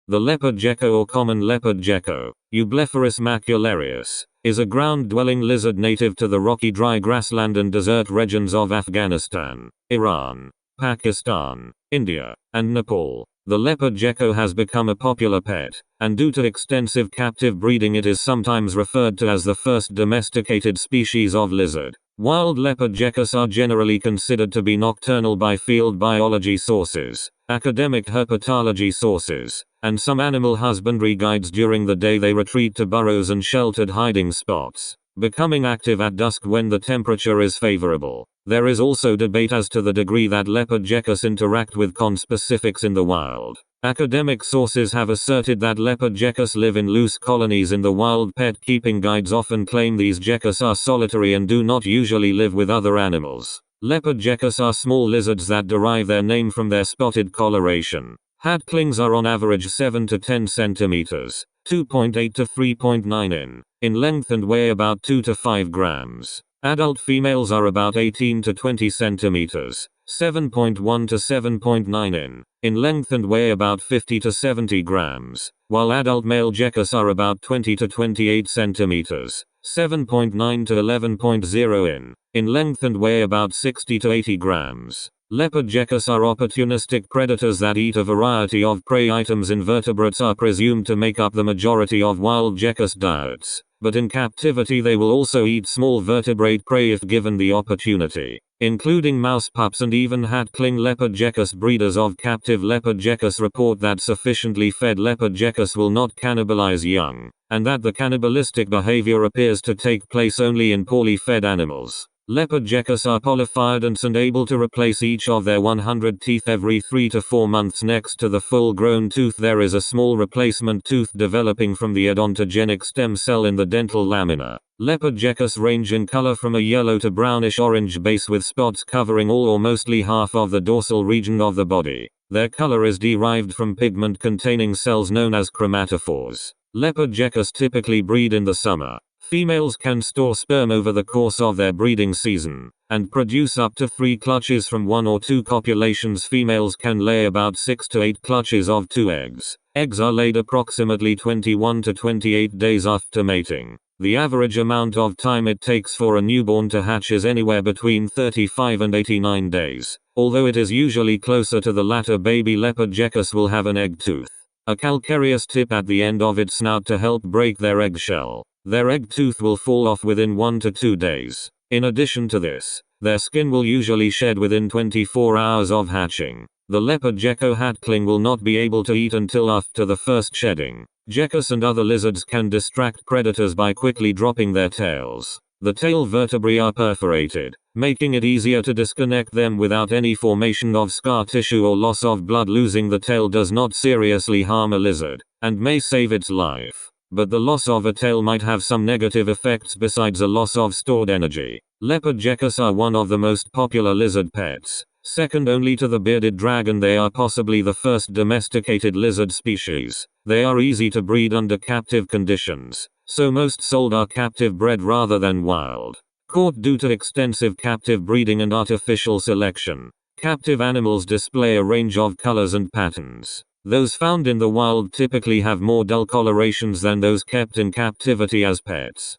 The leopard gecko or common leopard gecko, Eublepharis macularius, is a ground-dwelling lizard native to the rocky dry grassland and desert regions of Afghanistan, Iran, Pakistan, India, and Nepal. The leopard gecko has become a popular pet, and due to extensive captive breeding it is sometimes referred to as the first domesticated species of lizard. Wild leopard geckos are generally considered to be nocturnal by field biology sources, academic herpetology sources, and some animal husbandry guides. During the day they retreat to burrows and sheltered hiding spots, becoming active at dusk when the temperature is favorable. There is also debate as to the degree that leopard geckos interact with conspecifics in the wild. Academic sources have asserted that leopard geckos live in loose colonies in the wild. Pet keeping guides often claim these geckos are solitary and do not usually live with other animals. Leopard geckos are small lizards that derive their name from their spotted coloration. Hatchlings are on average 7 to 10 centimeters, 2.8 to 3.9 in length and weigh about 2 to 5 grams. Adult females are about 18 to 20 centimeters, 7.1 to 7.9 in length and weigh about 50 to 70 grams, while adult male geckos are about 20 to 28 centimeters, 7.9 to 11.0 in length and weigh about 60 to 80 grams. Leopard geckos are opportunistic predators that eat a variety of prey items. Invertebrates are presumed to make up the majority of wild geckos diets, but in captivity they will also eat small vertebrate prey if given the opportunity, including mouse pups and even hatchling leopard geckos. Breeders of captive leopard geckos report that sufficiently fed leopard geckos will not cannibalize young, and that the cannibalistic behavior appears to take place only in poorly fed animals. Leopard geckos are polyphyodonts and able to replace each of their 100 teeth every 3 to 4 months. Next to the full-grown tooth there is a small replacement tooth developing from the odontogenic stem cell in the dental lamina. Leopard geckos range in color from a yellow to brownish-orange base with spots covering all or mostly half of the dorsal region of the body. Their color is derived from pigment-containing cells known as chromatophores. Leopard geckos typically breed in the summer. Females can store sperm over the course of their breeding season, and produce up to 3 clutches from 1 or 2 copulations. Females can lay about 6 to 8 clutches of 2 eggs. Eggs are laid approximately 21 to 28 days after mating. The average amount of time it takes for a newborn to hatch is anywhere between 35 and 89 days, although it is usually closer to the latter. Baby leopard geckos will have an egg tooth, a calcareous tip at the end of its snout to help break their eggshell. Their egg tooth will fall off within 1 to 2 days. In addition to this, their skin will usually shed within 24 hours of hatching. The leopard gecko hatchling will not be able to eat until after the first shedding. Geckos and other lizards can distract predators by quickly dropping their tails. The tail vertebrae are perforated, making it easier to disconnect them without any formation of scar tissue or loss of blood. Losing the tail does not seriously harm a lizard, and may save its life. But the loss of a tail might have some negative effects besides a loss of stored energy. Leopard geckos are one of the most popular lizard pets. Second only to the bearded dragon, they are possibly the first domesticated lizard species. They are easy to breed under captive conditions, so most sold are captive bred rather than wild caught due to extensive captive breeding and artificial selection. Captive animals display a range of colors and patterns. Those found in the wild typically have more dull colorations than those kept in captivity as pets.